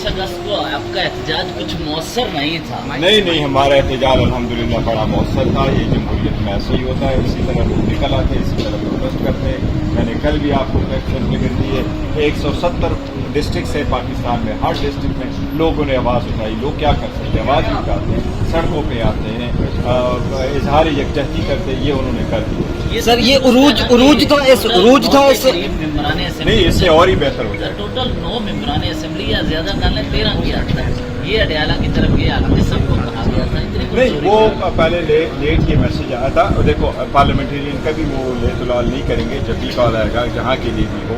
अगस्त को आपका एहतजाज कुछ मौसर नहीं था? नहीं, हमारा एहतजाज अल्हम्दुलिल्लाह बड़ा मौसर था। ये जमहूरियत में ऐसे ही होता है, इसी तरह लोग निकल आते, इसी तरह प्रोटेस्ट करते। मैंने कल भी आपको प्रेस में दी है, 170 डिस्ट्रिक्ट से पाकिस्तान में हर डिस्ट्रिक्ट में लोगों ने आवाज़ उठाई। लोग क्या कर सकते हैं, आवाज़ उठाते हैं, सड़कों पे आते हैं, इजहार यकजहती करते हैं, ये उन्होंने कर दिया। सर ये उरूज था इस नहीं, इससे और ही बेहतर हो जाए। टोटल 9 मेंबरान असेंबली या ज्यादा डालने 13 किया था। ये अडयाला की तरफ ये हालांकि सबको कहा गया था। नहीं, वो पहले लेट ये मैसेज आया था। और देखो पार्लियामेंटेरियन का भी वो लेतुलाल नहीं करेंगे, जब भी कॉल आएगा जहाँ के लिए भी हो।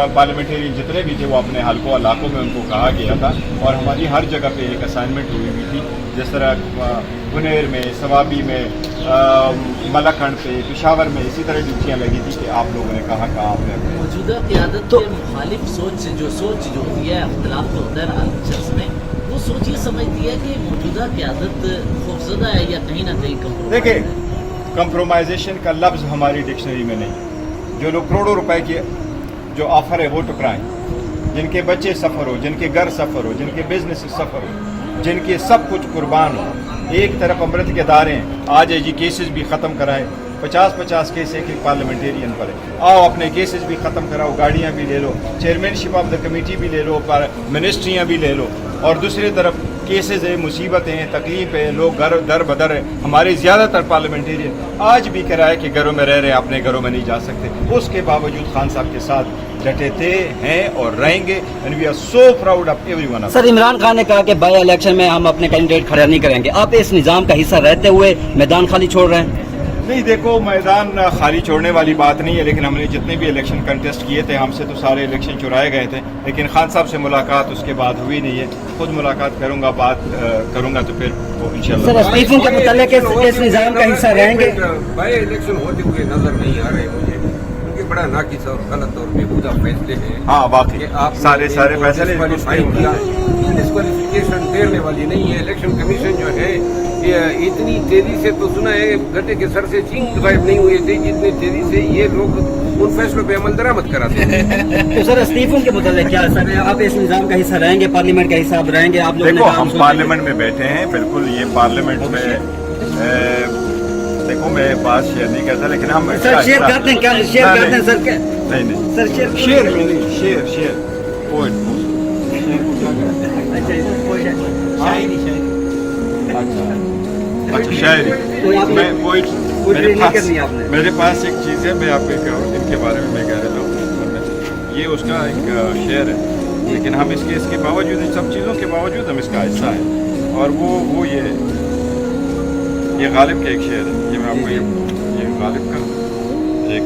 पार्लियामेंटेरियन जितने भी थे वो अपने हल्कों इलाकों में उनको कहा गया था। और हमारी हर जगह पे एक असाइनमेंट हुई हुई थी, जिस तरह गुनेर में, सवाबी में, मलखंड पे, पिशावर में इसी तरह ड्यूटियाँ लगी थी कि आप लोगों ने कहा आपने मौजूदा क़यादत के मुखालिफ सोच जो होती है, अख्तिलाफ तो होता है हर शख्स में, वो सोच ये समझती है कि मौजूदा क़यादत खौफजदा है या कहीं ना कहीं कम्प्रोमाइज़ है। देखिए, कंप्रोमाइजेशन का लफ्ज़ हमारी डिक्शनरी में नहीं। जो लोग करोड़ों रुपए की जो ऑफर है वो टुकराएं, जिनके बच्चे सफ़र हो, जिनके घर सफ़र हो, जिनके बिजनेस सफ़र हो, जिनके सब कुछ कुर्बान हो। एक तरफ अमृत के दारे हैं, आज जी केसेस भी ख़त्म कराएं। 50-50 केस एक पार्लियामेंटेरियन पर है। आओ अपने केसेस भी ख़त्म कराओ, गाड़ियाँ भी ले लो, चेयरमैनशिप ऑफ द कमेटी भी ले लो, पर मिनिस्ट्रियाँ भी ले लो। और दूसरी तरफ केसेस है, मुसीबतें हैं, तकलीफ है, लोग घर दर बदर है। हमारे ज़्यादातर पार्लियामेंटेरियन आज भी किराए के घरों में रह रहे हैं, अपने घरों में नहीं जा सकते। उसके बावजूद खान साहब के साथ डटे थे, हैं और रहेंगे। And we are so proud of everyone. Sir Imran Khan ने कहा कि बाई इलेक्शन में हम अपने कैंडिडेट खड़ा नहीं करेंगे। आप इस निज़ाम का हिस्सा रहते हुए मैदान खाली छोड़ रहे हैं? नहीं, देखो, मैदान खाली छोड़ने वाली बात नहीं है, लेकिन हमने जितने भी इलेक्शन कंटेस्ट किए थे, हमसे तो सारे इलेक्शन चुराए गए थे। लेकिन खान साहब से मुलाकात उसके बाद हुई नहीं है। खुद मुलाकात करूंगा, बात करूंगा तो फिर वो इंशाल्लाह। सर स्टीफन के मुतालिक इस निज़ाम का हिस्सा रहेंगे? बाई इलेक्शन होते हुए नजर नहीं आ रहे मुझे, क्योंकि बड़ा नाकिस और गलत और बेहूदा फैसले हैं। हाँ, वाकई आप सारे फैसले डिस्क्वालिफिकेशन देने वाली नहीं है। इलेक्शन कमीशन जो है ये इतनी तेजी से तो सुना है गड्ढे के सर से चींग गायब नहीं हुए थे, जितनी तेजी से ये लोग उन फैसलों पे अमल दरामद कराते हैं। तो सर स्टीफन के मुतालिक क्या सर, आप इस निज़ाम का हिस्सा रहेंगे, पार्लियामेंट का हिस्सा आप रहेंगे? आप लोग देखो, हम पार्लियामेंट में बैठे हैं, बिल्कुल ये पार्लियामेंट में देखो, मैं बात शेयर नहीं करता, लेकिन हम सर शेयर करते हैं, क्या शेयर करते हैं सर? नहीं सर शेयर में नहीं, शेयर अच्छा शायरी मैं मेरे पास एक चीज़ है, मैं आपको कहूँ इनके बारे में मैं कह रहा हूँ। ये उसका एक शेर है, लेकिन हम इसके बावजूद, इन सब चीज़ों के बावजूद हम इसका हिस्सा है। और वो ये गालिब का एक शेर है, ये मैं आपको ये गालिब का एक,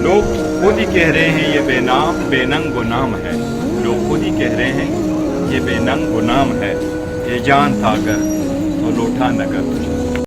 लोग खुद ही कह रहे हैं ये बेनंग गुनाम है। लोग खुद ही कह रहे हैं ये बेनंग गुनाम है। ये जान था अगर तो लौटा नगर तुझे।